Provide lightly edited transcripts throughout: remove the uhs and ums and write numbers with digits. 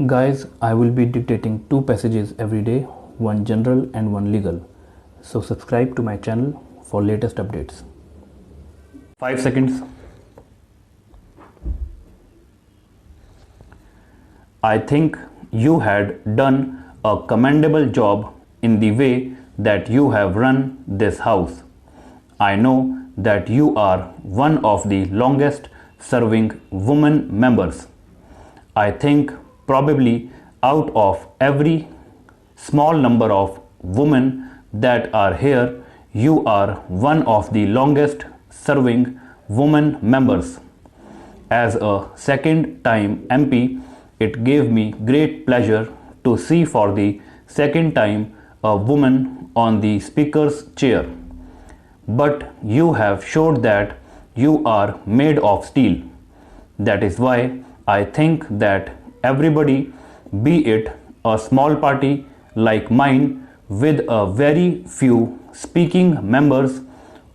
Guys, I will be dictating two passages every day, one general and one legal. So subscribe to my channel for latest updates. 5 seconds. I think you had done a commendable job in the way that you have run this house. I know that you are one of the longest serving women members. I think probably out of every small number of women that are here, you are one of the longest serving women members. As a second time MP, it gave me great pleasure to see for the second time a woman on the speaker's chair. But you have showed that you are made of steel. That is why I think that everybody, be it a small party like mine with a very few speaking members,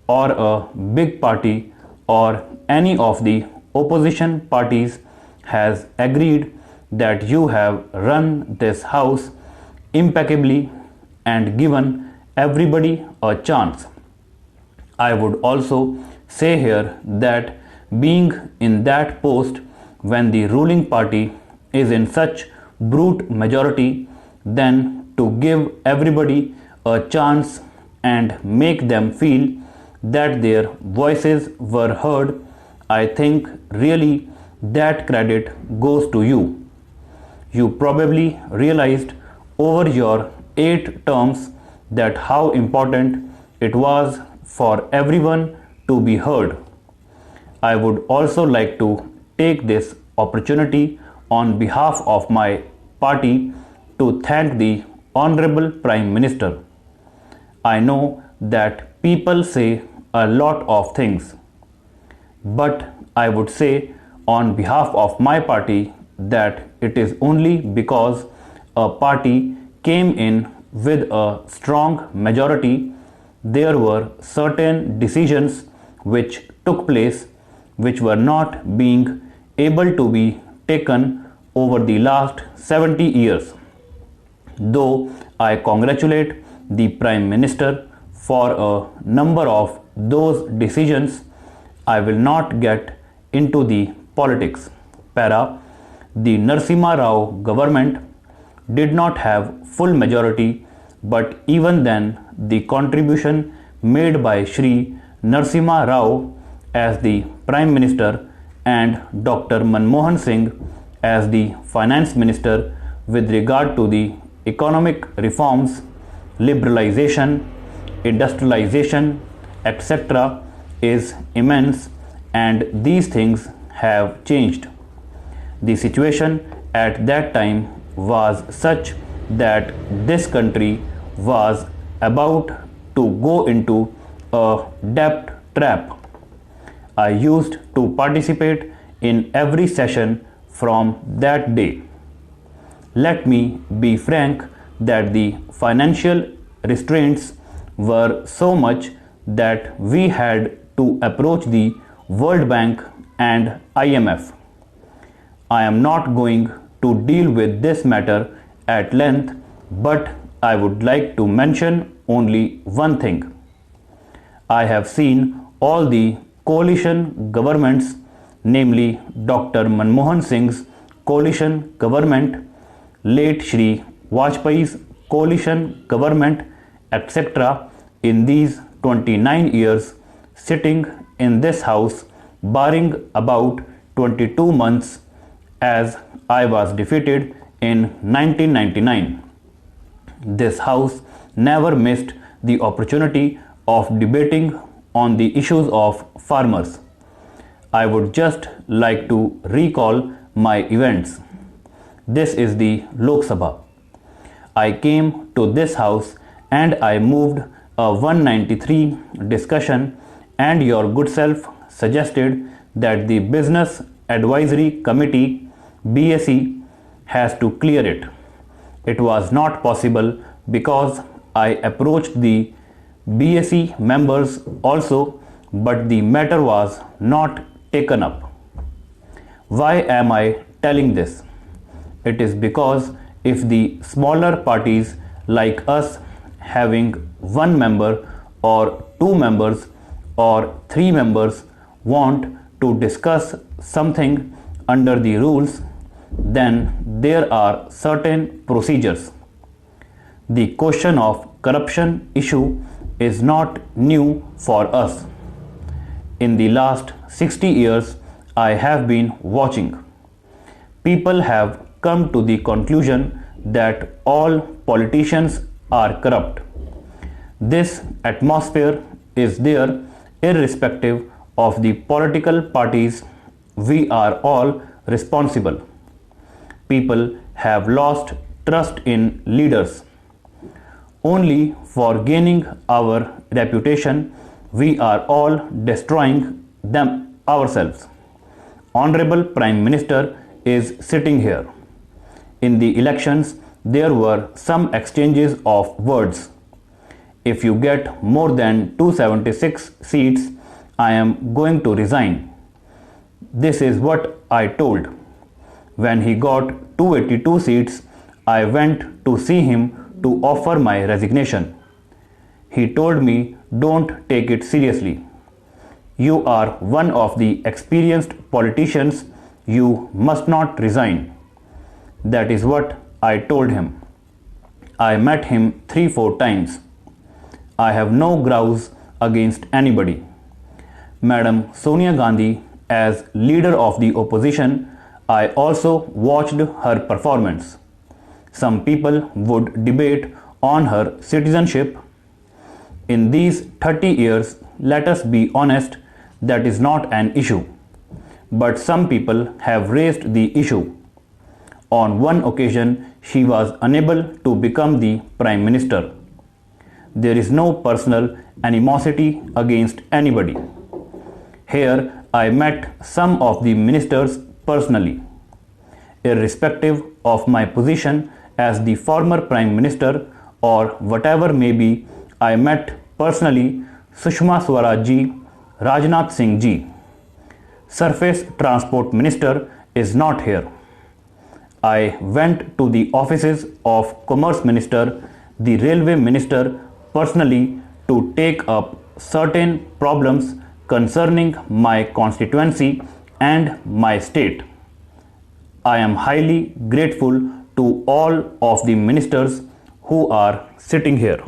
or a big party, or any of the opposition parties, has agreed that you have run this house impeccably and given everybody a chance. I would also say here that being in that post when the ruling party is in such brute majority, then to give everybody a chance and make them feel that their voices were heard, I think really that credit goes to you. You probably realized over your 8 terms that how important it was for everyone to be heard. I would also like to take this opportunity on behalf of my party to thank the Honorable Prime Minister. I know that people say a lot of things, but I would say on behalf of my party that it is only because a party came in with a strong majority. There were certain decisions which took place which were not being able to be taken over the last 70 years. Though I congratulate the Prime Minister for a number of those decisions, I will not get into the politics. Para, the Narasimha Rao government did not have full majority, but even then the contribution made by Shri Narasimha Rao as the Prime Minister and Dr. Manmohan Singh as the Finance Minister with regard to the economic reforms, liberalization, industrialization, etc. is immense, and these things have changed. The situation at that time was such that this country was about to go into a debt trap. I used to participate in every session from that day. Let me be frank that the financial restraints were so much that we had to approach the World Bank and IMF. I am not going to deal with this matter at length, but I would like to mention only one thing. I have seen all the coalition governments, namely Dr. Manmohan Singh's coalition government, late Shri Vajpayee's coalition government, etc. in these 29 years sitting in this house, barring about 22 months as I was defeated in 1999. This house never missed the opportunity of debating on the issues of farmers. I would just like to recall my events. This is the Lok Sabha. I came to this house and I moved a 193 discussion, and your good self suggested that the Business Advisory Committee BSE has to clear it. It was not possible because I approached the BSE members also, but the matter was not taken up. Why am I telling this? It is because if the smaller parties like us having one member or two members or three members want to discuss something under the rules, then there are certain procedures. The question of corruption issue is not new for us. In the last 60 years, I have been watching. People have come to the conclusion that all politicians are corrupt. This atmosphere is there irrespective of the political parties. We are all responsible. People have lost trust in leaders. Only for gaining our reputation, we are all destroying them ourselves. Honorable Prime Minister is sitting here. In the elections, there were some exchanges of words. If you get more than 276 seats, I am going to resign. This is what I told. When he got 282 seats, I went to see him to offer my resignation. He told me, "Don't take it seriously. You are one of the experienced politicians. You must not resign." That is what I told him. I met him 3-4 times. I have no grouse against anybody. Madam Sonia Gandhi, as leader of the opposition, I also watched her performance. Some people would debate on her citizenship. In these 30 years, let us be honest, that is not an issue. But some people have raised the issue. On one occasion, she was unable to become the Prime Minister. There is no personal animosity against anybody. Here, I met some of the ministers personally. Irrespective of my position as the former Prime Minister or whatever may be, I met personally Sushma Swaraj ji, Rajnath Singh ji. Surface Transport Minister is not here. I went to the offices of Commerce Minister, the Railway Minister personally to take up certain problems concerning my constituency and my state. I am highly grateful to all of the ministers who are sitting here.